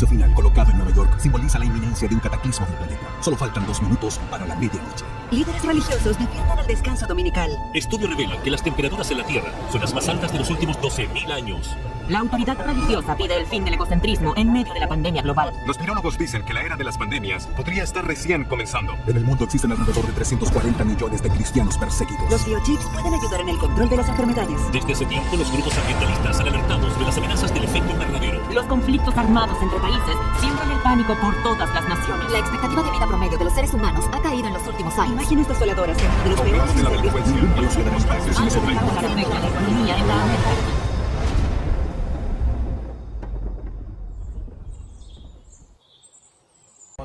anuncio final, colocado en Nueva York, simboliza la inminencia de un cataclismo del planeta. Solo faltan 2 minutos para la medianoche. Líderes religiosos defienden el descanso dominical. Estudios revelan que las temperaturas en la Tierra son las más altas de los últimos 12.000 años. La autoridad religiosa pide el fin del egocentrismo en medio de la pandemia global. Los virólogos dicen que la era de las pandemias podría estar recién comenzando. En el mundo existen alrededor de 340 millones de cristianos perseguidos. Los biochips pueden ayudar en el control de las enfermedades. Desde ese tiempo, los grupos ambientalistas han alertado de las amenazas del efecto invernadero. Los conflictos armados entre países siembran el pánico por todas las naciones. La expectativa de vida promedio de los seres humanos ha caído en los últimos años. Imágenes desoladoras de los peores Problemas de la incendios. delincuencia, la búsqueda de espacios y Han los afectado la economía en la América Latina.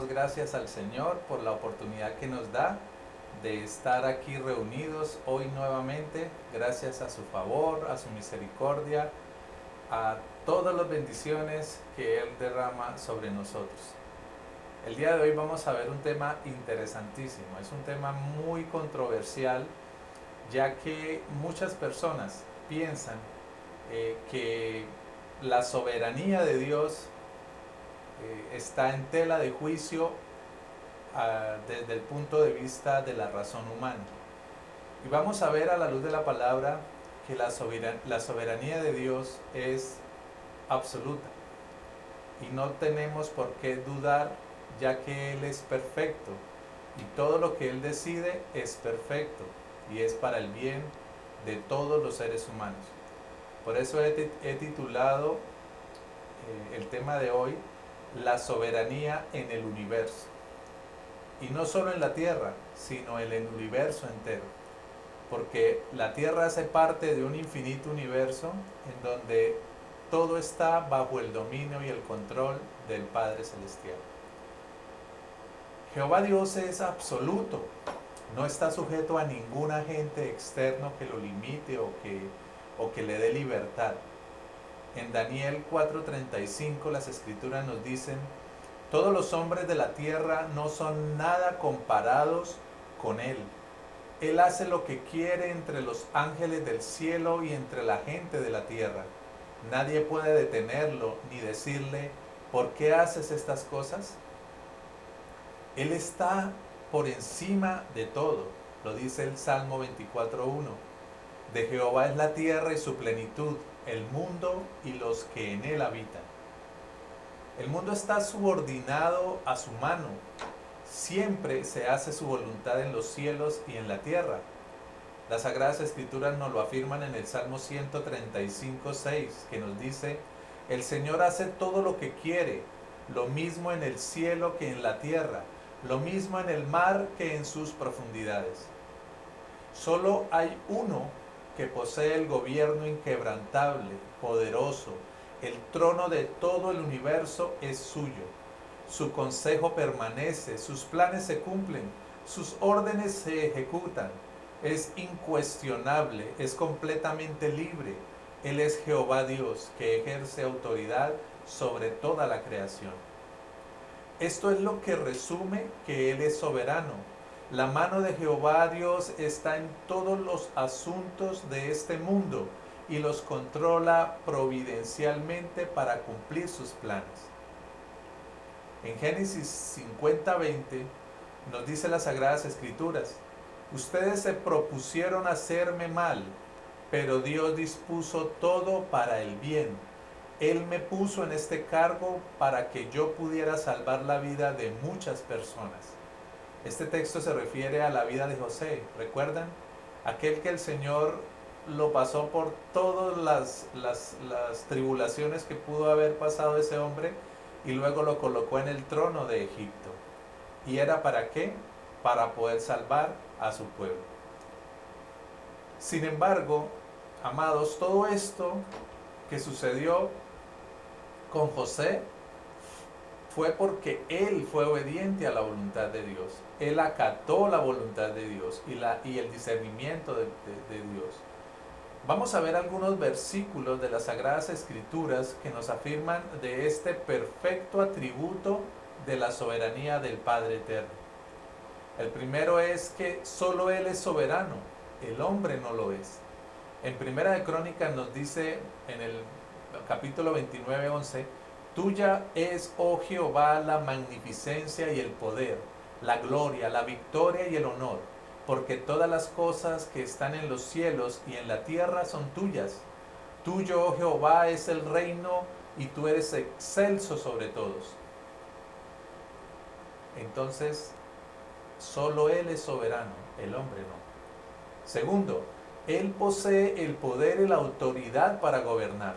Gracias al Señor por la oportunidad que nos da de estar aquí reunidos hoy nuevamente, gracias a su favor, a su misericordia, a todas las bendiciones que Él derrama sobre nosotros. El día de hoy vamos a ver un tema interesantísimo, es un tema muy controversial, ya que muchas personas piensan que la soberanía de Dios está en tela de juicio desde el punto de vista de la razón humana. Y vamos a ver a la luz de la palabra que la soberanía de Dios es absoluta. Y no tenemos por qué dudar, ya que Él es perfecto. Y todo lo que Él decide es perfecto y es para el bien de todos los seres humanos. Por eso he titulado el tema de hoy, la soberanía en el universo. Y no solo en la Tierra, sino en el universo entero. Porque la Tierra hace parte de un infinito universo en donde todo está bajo el dominio y el control del Padre Celestial. Jehová Dios es absoluto, no está sujeto a ningún agente externo que lo limite o que le dé libertad. En Daniel 4:35 las escrituras nos dicen: todos los hombres de la tierra no son nada comparados con Él. Él hace lo que quiere entre los ángeles del cielo y entre la gente de la tierra. Nadie puede detenerlo ni decirle: ¿por qué haces estas cosas? Él está por encima de todo, lo dice el Salmo 24:1. De Jehová es la tierra y su plenitud, el mundo y los que en él habitan. El mundo está subordinado a su mano. Siempre se hace su voluntad en los cielos y en la tierra. Las Sagradas Escrituras nos lo afirman en el Salmo 135:6, que nos dice: el Señor hace todo lo que quiere, lo mismo en el cielo que en la tierra, lo mismo en el mar que en sus profundidades. Solo hay uno que posee el gobierno inquebrantable, poderoso. El trono de todo el universo es suyo. Su consejo permanece, sus planes se cumplen, sus órdenes se ejecutan. Es incuestionable, es completamente libre. Él es Jehová Dios, que ejerce autoridad sobre toda la creación. Esto es lo que resume que Él es soberano. La mano de Jehová Dios está en todos los asuntos de este mundo y los controla providencialmente para cumplir sus planes. En Génesis 50:20 nos dice las Sagradas Escrituras: ustedes se propusieron hacerme mal, pero Dios dispuso todo para el bien. Él me puso en este cargo para que yo pudiera salvar la vida de muchas personas. Este texto se refiere a la vida de José, ¿recuerdan? Aquel que el Señor lo pasó por todas las tribulaciones que pudo haber pasado ese hombre y luego lo colocó en el trono de Egipto. ¿Y era para qué? Para poder salvar a su pueblo. Sin embargo, amados, todo esto que sucedió con José fue porque él fue obediente a la voluntad de Dios. Él acató la voluntad de Dios y el discernimiento de Dios. Vamos a ver algunos versículos de las Sagradas Escrituras que nos afirman de este perfecto atributo de la soberanía del Padre Eterno. El primero es que solo Él es soberano, el hombre no lo es. En Primera de Crónicas nos dice en el capítulo 29:11 Tuya es, oh Jehová, la magnificencia y el poder, la gloria, la victoria y el honor, porque todas las cosas que están en los cielos y en la tierra son tuyas. Tuyo, oh Jehová, es el reino y tú eres excelso sobre todos. Entonces, solo Él es soberano, el hombre no. Segundo, Él posee el poder y la autoridad para gobernar.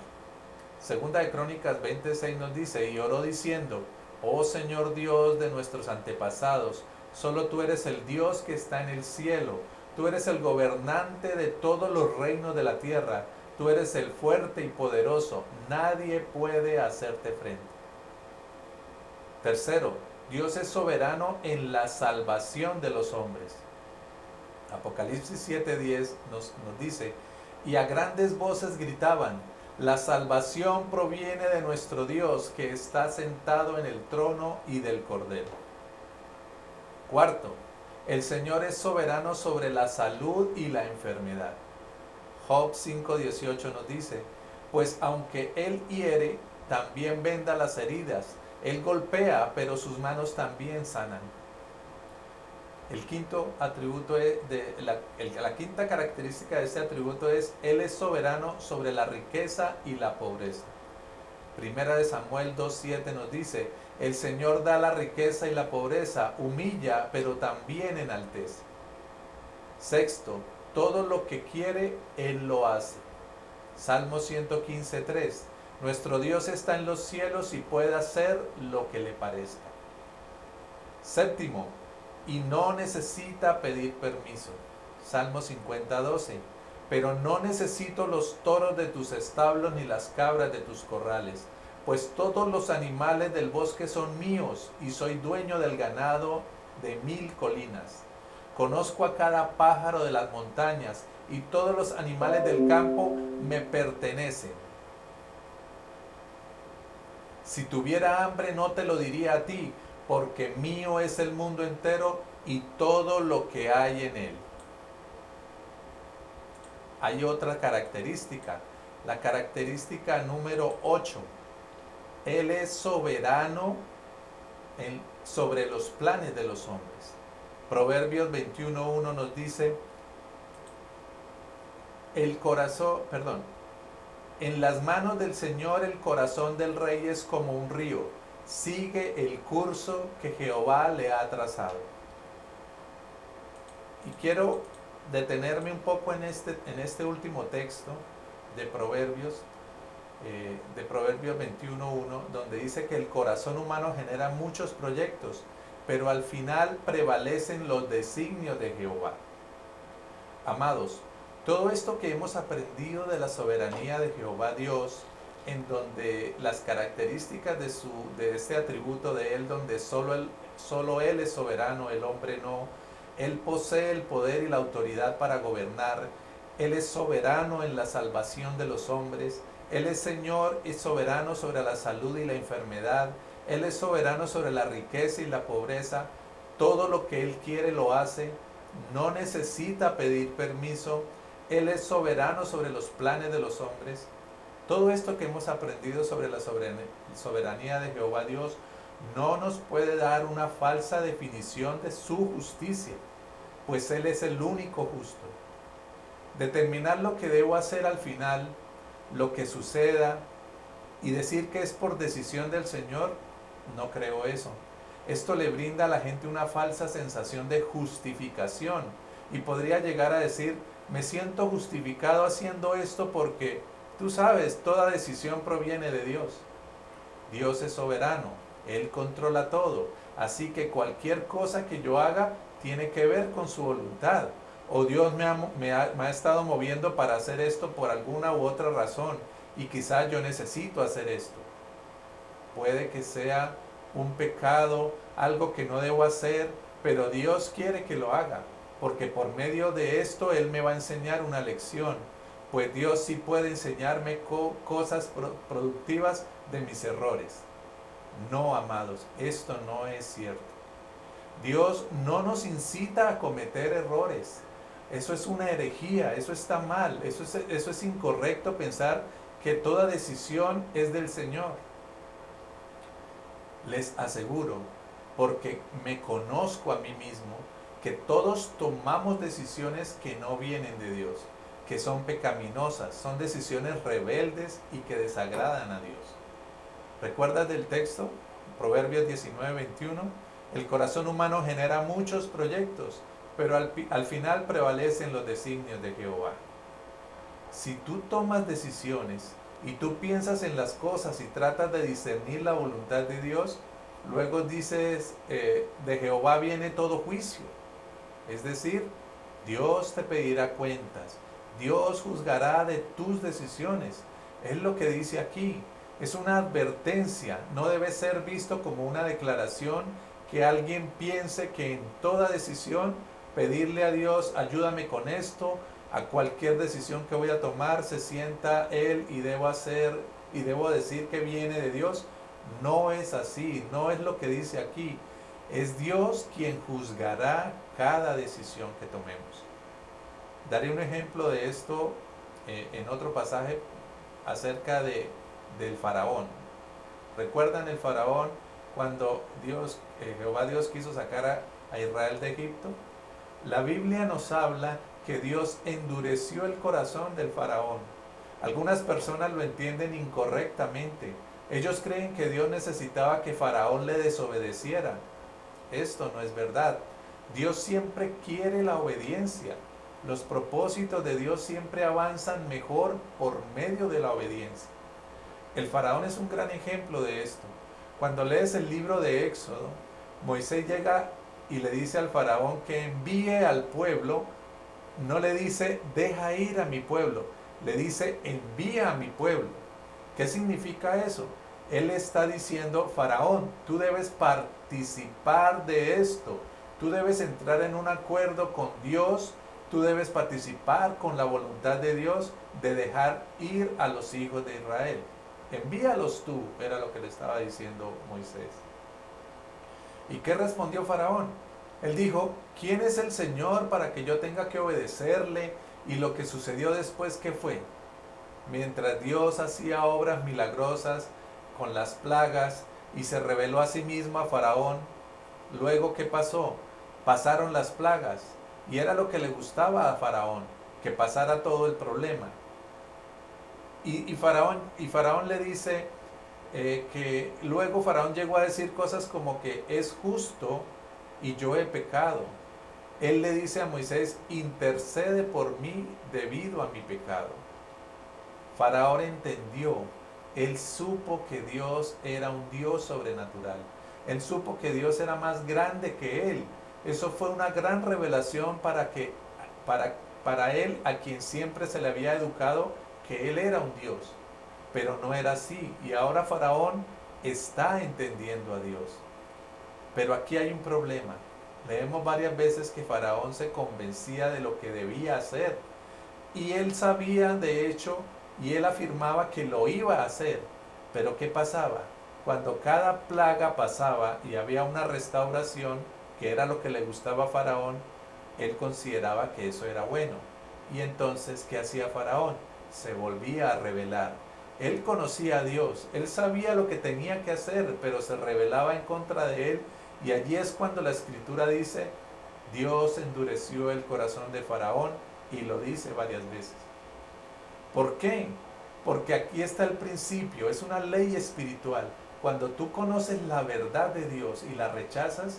Segunda de Crónicas 26 nos dice, y oró diciendo, oh Señor Dios de nuestros antepasados, solo tú eres el Dios que está en el cielo, tú eres el gobernante de todos los reinos de la tierra, tú eres el fuerte y poderoso, nadie puede hacerte frente. Tercero, Dios es soberano en la salvación de los hombres. Apocalipsis 7:10 nos dice, y a grandes voces gritaban, la salvación proviene de nuestro Dios que está sentado en el trono y del Cordero. Cuarto, el Señor es soberano sobre la salud y la enfermedad. Job 5:18 nos dice, pues aunque Él hiere, también venda las heridas, Él golpea, pero sus manos también sanan. El quinto atributo la quinta característica de este atributo es, Él es soberano sobre la riqueza y la pobreza. Primera de Samuel 2:7 nos dice, el Señor da la riqueza y la pobreza, humilla, pero también enaltece. Sexto, todo lo que quiere, Él lo hace. Salmo 115:3, nuestro Dios está en los cielos y puede hacer lo que le parezca. Séptimo, y no necesita pedir permiso. Salmo 50:12, pero no necesito los toros de tus establos ni las cabras de tus corrales, pues todos los animales del bosque son míos y soy dueño del ganado de 1000 colinas. Conozco a cada pájaro de las montañas y todos los animales del campo me pertenecen. Si tuviera hambre no te lo diría a ti, porque mío es el mundo entero y todo lo que hay en él. Hay otra característica, la característica número 8. Él es soberano sobre los planes de los hombres. Proverbios 21:1 nos dice, en las manos del Señor el corazón del rey es como un río, sigue el curso que Jehová le ha trazado. Y quiero detenerme un poco en este último texto de Proverbios 21:1, donde dice que el corazón humano genera muchos proyectos, pero al final prevalecen los designios de Jehová. Amados, todo esto que hemos aprendido de la soberanía de Jehová Dios, en donde las características de este atributo de Él, donde solo Él es soberano, el hombre no, Él posee el poder y la autoridad para gobernar, Él es soberano en la salvación de los hombres, Él es Señor y soberano sobre la salud y la enfermedad, Él es soberano sobre la riqueza y la pobreza, todo lo que Él quiere lo hace, no necesita pedir permiso, Él es soberano sobre los planes de los hombres. Todo esto que hemos aprendido sobre la soberanía de Jehová Dios no nos puede dar una falsa definición de su justicia, pues Él es el único justo. Determinar lo que debo hacer al final, lo que suceda, y decir que es por decisión del Señor, no creo eso. Esto le brinda a la gente una falsa sensación de justificación y podría llegar a decir, me siento justificado haciendo esto porque, tú sabes, toda decisión proviene de Dios. Dios es soberano, Él controla todo, así que cualquier cosa que yo haga tiene que ver con su voluntad. O Dios me ha estado moviendo para hacer esto por alguna u otra razón y quizás yo necesito hacer esto. Puede que sea un pecado, algo que no debo hacer, pero Dios quiere que lo haga, porque por medio de esto Él me va a enseñar una lección, pues Dios sí puede enseñarme cosas productivas de mis errores. No, amados, esto no es cierto. Dios no nos incita a cometer errores. Eso es una herejía, eso está mal, eso es incorrecto pensar que toda decisión es del Señor. les aseguro, porque me conozco a mí mismo, que todos tomamos decisiones que no vienen de Dios, que son pecaminosas, son decisiones rebeldes y que desagradan a Dios. ¿Recuerdas del texto? Proverbios 19:21. El corazón humano genera muchos proyectos, pero al final prevalecen los designios de Jehová. Si tú tomas decisiones y tú piensas en las cosas y tratas de discernir la voluntad de Dios, luego dices, de Jehová viene todo juicio. Es decir, Dios te pedirá cuentas, Dios juzgará de tus decisiones. Es lo que dice aquí. Es una advertencia, no debe ser visto como una declaración que alguien piense que en toda decisión pedirle a Dios, ayúdame con esto, a cualquier decisión que voy a tomar, se sienta Él y debo hacer y debo decir que viene de Dios. No es así, no es lo que dice aquí. Es Dios quien juzgará cada decisión que tomemos. Daré un ejemplo de esto en otro pasaje acerca del faraón. ¿Recuerdan el faraón cuando Jehová Dios quiso sacar a Israel de Egipto? La Biblia nos habla que Dios endureció el corazón del faraón. Algunas personas lo entienden incorrectamente. Ellos creen que Dios necesitaba que Faraón le desobedeciera. Esto no es verdad. Dios siempre quiere la obediencia. Los propósitos de Dios siempre avanzan mejor por medio de la obediencia. El faraón es un gran ejemplo de esto. Cuando lees el libro de Éxodo, Moisés llega y le dice al faraón que envíe al pueblo. No le dice, deja ir a mi pueblo. Le dice, envía a mi pueblo. ¿Qué significa eso? Él está diciendo, faraón, tú debes participar de esto. Tú debes entrar en un acuerdo con Dios. Tú debes participar con la voluntad de Dios de dejar ir a los hijos de Israel. Envíalos tú, era lo que le estaba diciendo Moisés. ¿Y qué respondió Faraón? Él dijo, ¿quién es el Señor para que yo tenga que obedecerle? Y lo que sucedió después, ¿qué fue? Mientras Dios hacía obras milagrosas con las plagas y se reveló a sí mismo a Faraón, luego ¿qué pasó? Pasaron las plagas y era lo que le gustaba a Faraón, que pasara todo el problema. Y Faraón le dice que luego Faraón llegó a decir cosas como que es justo y yo he pecado. Él le dice a Moisés, intercede por mí debido a mi pecado. Faraón entendió, él supo que Dios era un Dios sobrenatural. Él supo que Dios era más grande que él. Eso fue una gran revelación para él, a quien siempre se le había educado, que él era un Dios. Pero no era así. Y ahora Faraón está entendiendo a Dios. Pero aquí hay un problema. Leemos varias veces que Faraón se convencía de lo que debía hacer. Y él sabía, de hecho, y él afirmaba que lo iba a hacer. Pero ¿qué pasaba? Cuando cada plaga pasaba y había una restauración, que era lo que le gustaba a Faraón, él consideraba que eso era bueno. Y entonces, ¿qué hacía Faraón? Se volvía a rebelar. Él conocía a Dios, él sabía lo que tenía que hacer, pero se rebelaba en contra de él. Y allí es cuando la Escritura dice, Dios endureció el corazón de Faraón, y lo dice varias veces. ¿Por qué? Porque aquí está el principio, es una ley espiritual. Cuando tú conoces la verdad de Dios y la rechazas,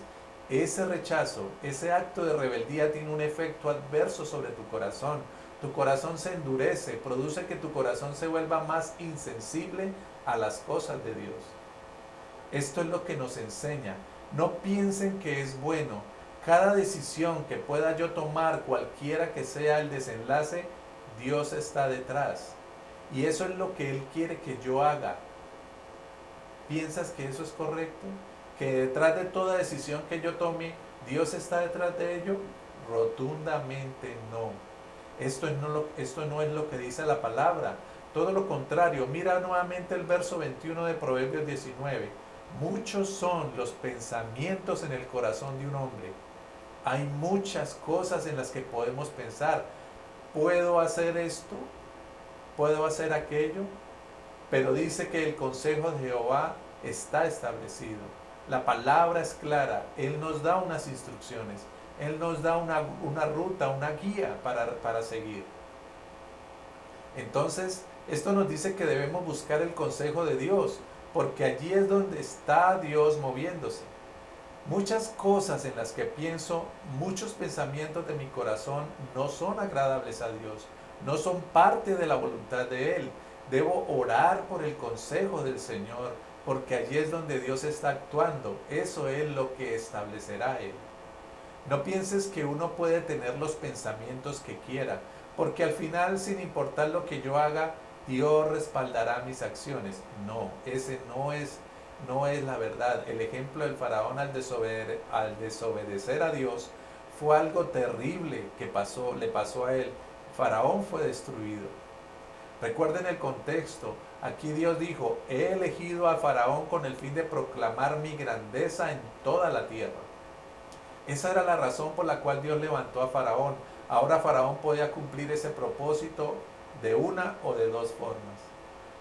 ese rechazo, ese acto de rebeldía tiene un efecto adverso sobre tu corazón. Tu corazón se endurece, produce que tu corazón se vuelva más insensible a las cosas de Dios. Esto es lo que nos enseña. No piensen que es bueno. Cada decisión que pueda yo tomar, cualquiera que sea el desenlace, Dios está detrás. Y eso es lo que Él quiere que yo haga. ¿Piensas que eso es correcto? ¿Que detrás de toda decisión que yo tome, Dios está detrás de ello? Rotundamente no. Esto no es lo que dice la palabra. Todo lo contrario. Mira nuevamente el verso 21 de Proverbios 19. Muchos son los pensamientos en el corazón de un hombre. Hay muchas cosas en las que podemos pensar. ¿Puedo hacer esto? ¿Puedo hacer aquello? Pero dice que el consejo de Jehová está establecido. La palabra es clara, Él nos da unas instrucciones, Él nos da una ruta, una guía para seguir. Entonces, esto nos dice que debemos buscar el consejo de Dios, porque allí es donde está Dios moviéndose. Muchas cosas en las que pienso, muchos pensamientos de mi corazón no son agradables a Dios, no son parte de la voluntad de Él. Debo orar por el consejo del Señor, porque allí es donde Dios está actuando. Eso es lo que establecerá Él. No pienses que uno puede tener los pensamientos que quiera, porque al final, sin importar lo que yo haga, Dios respaldará mis acciones. No, ese no es la verdad. El ejemplo del faraón al desobedecer a Dios fue algo terrible que le pasó a él. Faraón fue destruido. Recuerden el contexto. Aquí Dios dijo: he elegido a Faraón con el fin de proclamar mi grandeza en toda la tierra. Esa era la razón por la cual Dios levantó a Faraón. Ahora Faraón podía cumplir ese propósito de una o de dos formas.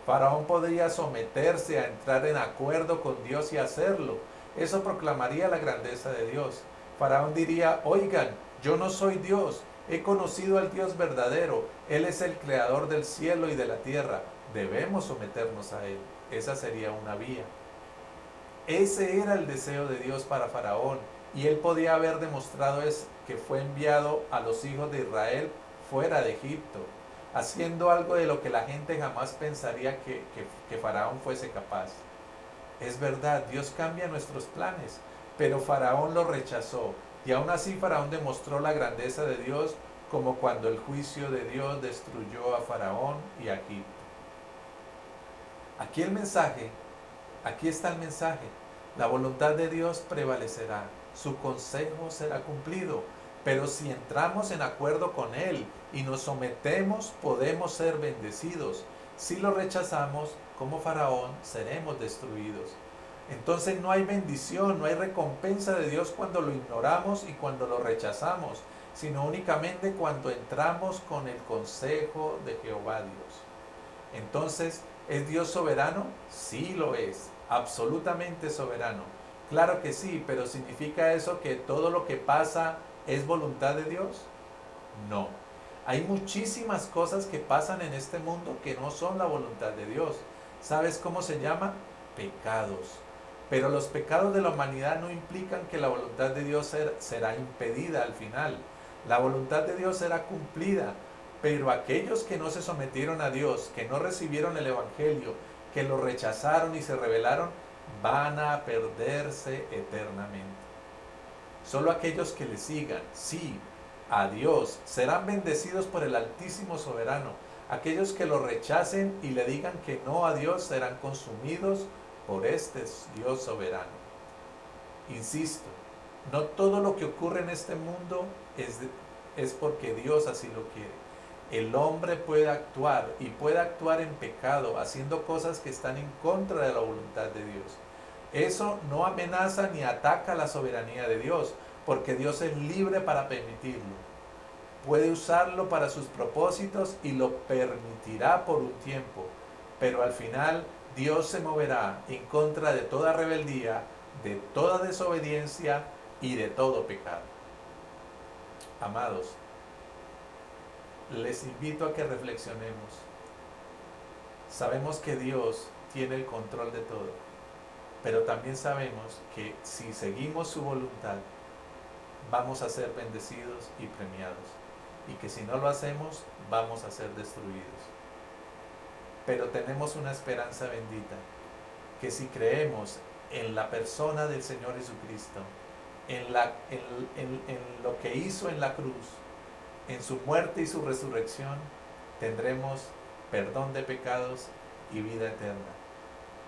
Faraón podría someterse a entrar en acuerdo con Dios y hacerlo. Eso proclamaría la grandeza de Dios. Faraón diría: oigan, yo no soy Dios, he conocido al Dios verdadero, Él es el creador del cielo y de la tierra, debemos someternos a Él. Esa sería una vía. Ese era el deseo de Dios para Faraón, y él podía haber demostrado que fue enviado a los hijos de Israel fuera de Egipto, haciendo algo de lo que la gente jamás pensaría que Faraón fuese capaz. Es verdad, Dios cambia nuestros planes, pero Faraón lo rechazó, y aún así Faraón demostró la grandeza de Dios, como cuando el juicio de Dios destruyó a Faraón y a Egipto. Aquí está el mensaje. La voluntad de Dios prevalecerá, su consejo será cumplido, pero si entramos en acuerdo con Él y nos sometemos, podemos ser bendecidos. Si lo rechazamos, como Faraón, seremos destruidos. Entonces no hay bendición, no hay recompensa de Dios cuando lo ignoramos y cuando lo rechazamos, sino únicamente cuando entramos con el consejo de Jehová Dios. Entonces, ¿es Dios soberano? Sí lo es, absolutamente soberano. Claro que sí, pero ¿significa eso que todo lo que pasa es voluntad de Dios? No. Hay muchísimas cosas que pasan en este mundo que no son la voluntad de Dios. ¿Sabes cómo se llama? Pecados. Pero los pecados de la humanidad no implican que la voluntad de Dios será impedida al final. La voluntad de Dios será cumplida, pero aquellos que no se sometieron a Dios, que no recibieron el Evangelio, que lo rechazaron y se rebelaron, van a perderse eternamente. Solo aquellos que le sigan, sí, a Dios, serán bendecidos por el Altísimo Soberano. Aquellos que lo rechacen y le digan que no a Dios serán consumidos por este Dios soberano. Insisto, no todo lo que ocurre en este mundo es porque Dios así lo quiere. El hombre puede actuar y puede actuar en pecado, haciendo cosas que están en contra de la voluntad de Dios. Eso no amenaza ni ataca la soberanía de Dios, porque Dios es libre para permitirlo. Puede usarlo para sus propósitos y lo permitirá por un tiempo, pero al final Dios se moverá en contra de toda rebeldía, de toda desobediencia y de todo pecado. Amados, les invito a que reflexionemos. Sabemos que Dios tiene el control de todo, pero también sabemos que si seguimos su voluntad, vamos a ser bendecidos y premiados, y que si no lo hacemos, vamos a ser destruidos. Pero tenemos una esperanza bendita, que si creemos en la persona del Señor Jesucristo, en lo que hizo en la cruz, en su muerte y su resurrección, tendremos perdón de pecados y vida eterna.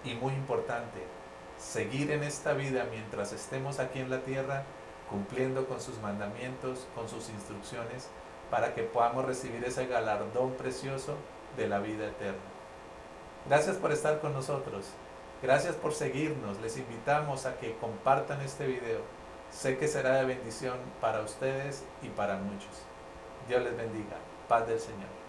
Y muy importante, seguir en esta vida mientras estemos aquí en la tierra, cumpliendo con sus mandamientos, con sus instrucciones, para que podamos recibir ese galardón precioso de la vida eterna. Gracias por estar con nosotros. Gracias por seguirnos. Les invitamos a que compartan este video. Sé que será de bendición para ustedes y para muchos. Dios les bendiga. Paz del Señor.